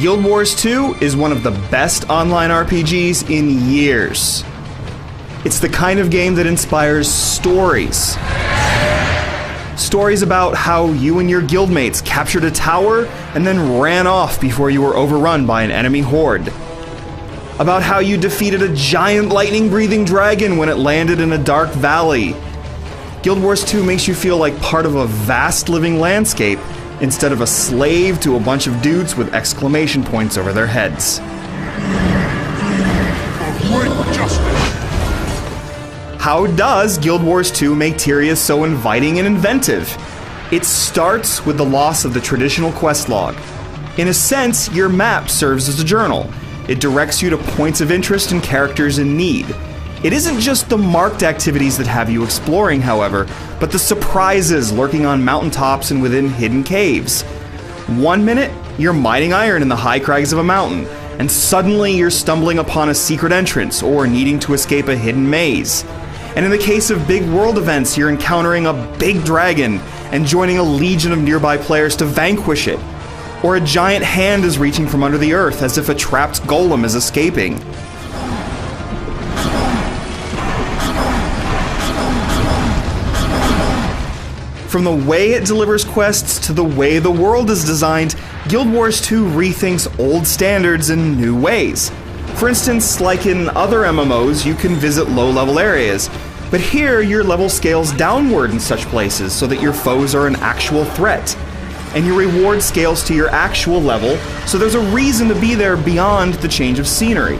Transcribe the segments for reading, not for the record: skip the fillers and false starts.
Guild Wars 2 is one of the best online RPGs in years. It's the kind of game that inspires stories. Stories about how you and your guildmates captured a tower and then ran off before you were overrun by an enemy horde. About how you defeated a giant lightning-breathing dragon when it landed in a dark valley. Guild Wars 2 makes you feel like part of a vast living landscape instead of a slave to a bunch of dudes with exclamation points over their heads. How does Guild Wars 2 make Tyria so inviting and inventive? It starts with the loss of the traditional quest log. In a sense, your map serves as a journal. It directs you to points of interest and characters in need. It isn't just the marked activities that have you exploring, however, but the surprises lurking on mountaintops and within hidden caves. 1 minute, you're mining iron in the high crags of a mountain, and suddenly you're stumbling upon a secret entrance or needing to escape a hidden maze. And in the case of big world events, you're encountering a big dragon and joining a legion of nearby players to vanquish it. Or a giant hand is reaching from under the earth as if a trapped golem is escaping. From the way it delivers quests to the way the world is designed, Guild Wars 2 rethinks old standards in new ways. For instance, like in other MMOs, you can visit low-level areas, but here your level scales downward in such places so that your foes are an actual threat. And your reward scales to your actual level, so there's a reason to be there beyond the change of scenery.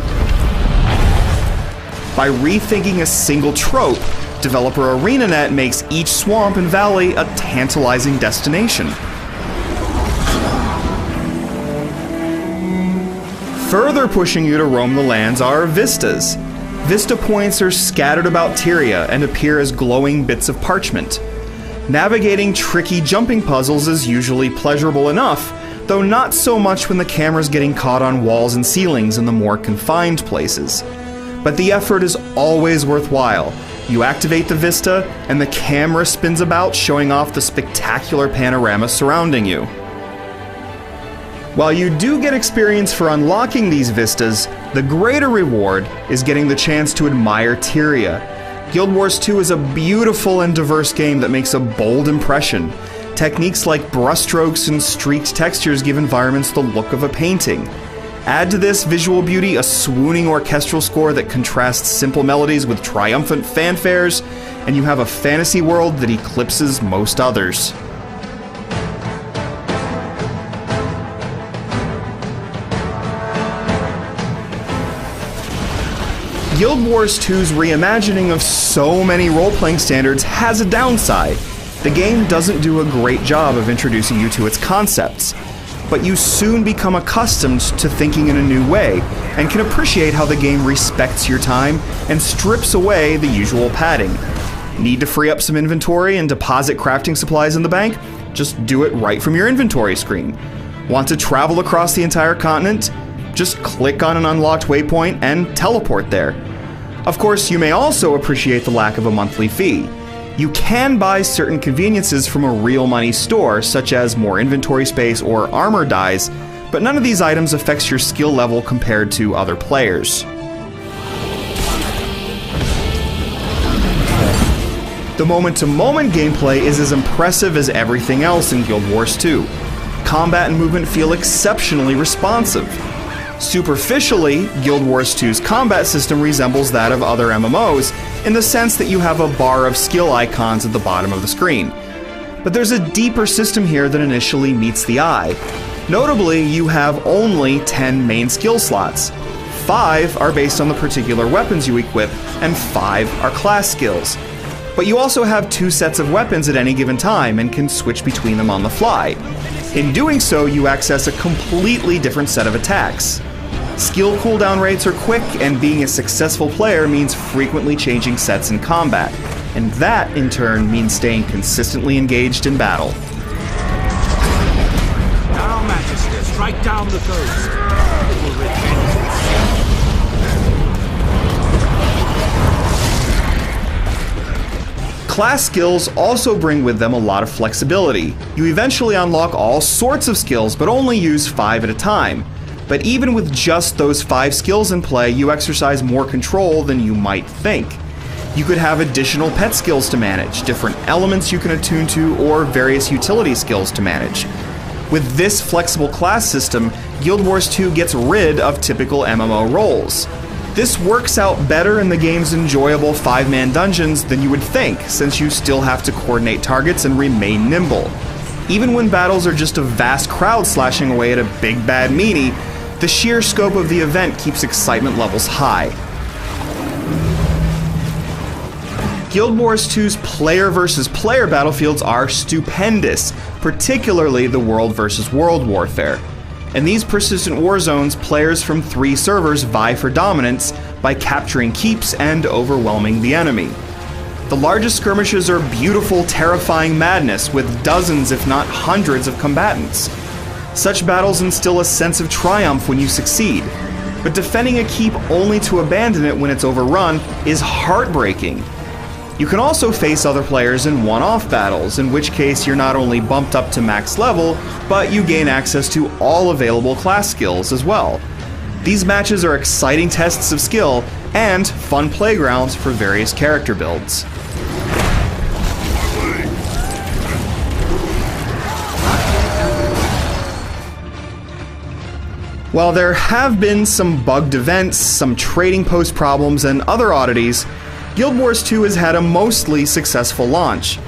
By rethinking a single trope, developer ArenaNet makes each swamp and valley a tantalizing destination. Further pushing you to roam the lands are vistas. Vista points are scattered about Tyria and appear as glowing bits of parchment. Navigating tricky jumping puzzles is usually pleasurable enough, though not so much when the camera's getting caught on walls and ceilings in the more confined places. But the effort is always worthwhile. You activate the vista, and the camera spins about, showing off the spectacular panorama surrounding you. While you do get experience for unlocking these vistas, the greater reward is getting the chance to admire Tyria. Guild Wars 2 is a beautiful and diverse game that makes a bold impression. Techniques like brushstrokes and streaked textures give environments the look of a painting. Add to this visual beauty a swooning orchestral score that contrasts simple melodies with triumphant fanfares, and you have a fantasy world that eclipses most others. Guild Wars 2's reimagining of so many role-playing standards has a downside. The game doesn't do a great job of introducing you to its concepts, but you soon become accustomed to thinking in a new way, and can appreciate how the game respects your time and strips away the usual padding. Need to free up some inventory and deposit crafting supplies in the bank? Just do it right from your inventory screen. Want to travel across the entire continent? Just click on an unlocked waypoint and teleport there. Of course, you may also appreciate the lack of a monthly fee. You can buy certain conveniences from a real money store, such as more inventory space or armor dies, but none of these items affects your skill level compared to other players. The moment-to-moment gameplay is as impressive as everything else in Guild Wars 2. Combat and movement feel exceptionally responsive. Superficially, Guild Wars 2's combat system resembles that of other MMOs, in the sense that you have a bar of skill icons at the bottom of the screen. But there's a deeper system here than initially meets the eye. Notably, you have only 10 main skill slots. 5 are based on the particular weapons you equip, and 5 are class skills. But you also have 2 sets of weapons at any given time and can switch between them on the fly. In doing so, you access a completely different set of attacks. Skill cooldown rates are quick, and being a successful player means frequently changing sets in combat, and that, in turn, means staying consistently engaged in battle. Now, Majesty, strike down the ghost. It will repent. Class skills also bring with them a lot of flexibility. You eventually unlock all sorts of skills, but only use 5 at a time. But even with just those 5 skills in play, you exercise more control than you might think. You could have additional pet skills to manage, different elements you can attune to, or various utility skills to manage. With this flexible class system, Guild Wars 2 gets rid of typical MMO roles. This works out better in the game's enjoyable 5-man dungeons than you would think, since you still have to coordinate targets and remain nimble. Even when battles are just a vast crowd slashing away at a big bad meanie, the sheer scope of the event keeps excitement levels high. Guild Wars 2's player versus player battlefields are stupendous, particularly the world versus world warfare. In these persistent war zones, players from 3 servers vie for dominance by capturing keeps and overwhelming the enemy. The largest skirmishes are beautiful, terrifying madness with dozens if not hundreds of combatants. Such battles instill a sense of triumph when you succeed, but defending a keep only to abandon it when it's overrun is heartbreaking. You can also face other players in one-off battles, in which case you're not only bumped up to max level, but you gain access to all available class skills as well. These matches are exciting tests of skill and fun playgrounds for various character builds. While there have been some bugged events, some trading post problems, and other oddities, Guild Wars 2 has had a mostly successful launch.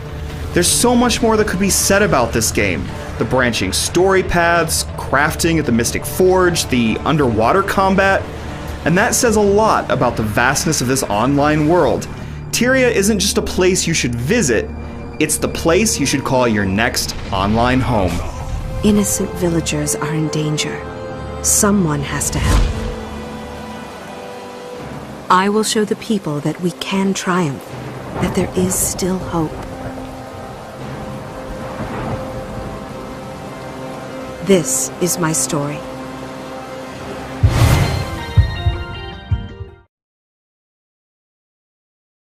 There's so much more that could be said about this game. The branching story paths, crafting at the Mystic Forge, the underwater combat, and that says a lot about the vastness of this online world. Tyria isn't just a place you should visit, it's the place you should call your next online home. Innocent villagers are in danger. Someone has to help. I will show the people that we can triumph, that there is still hope. This is my story.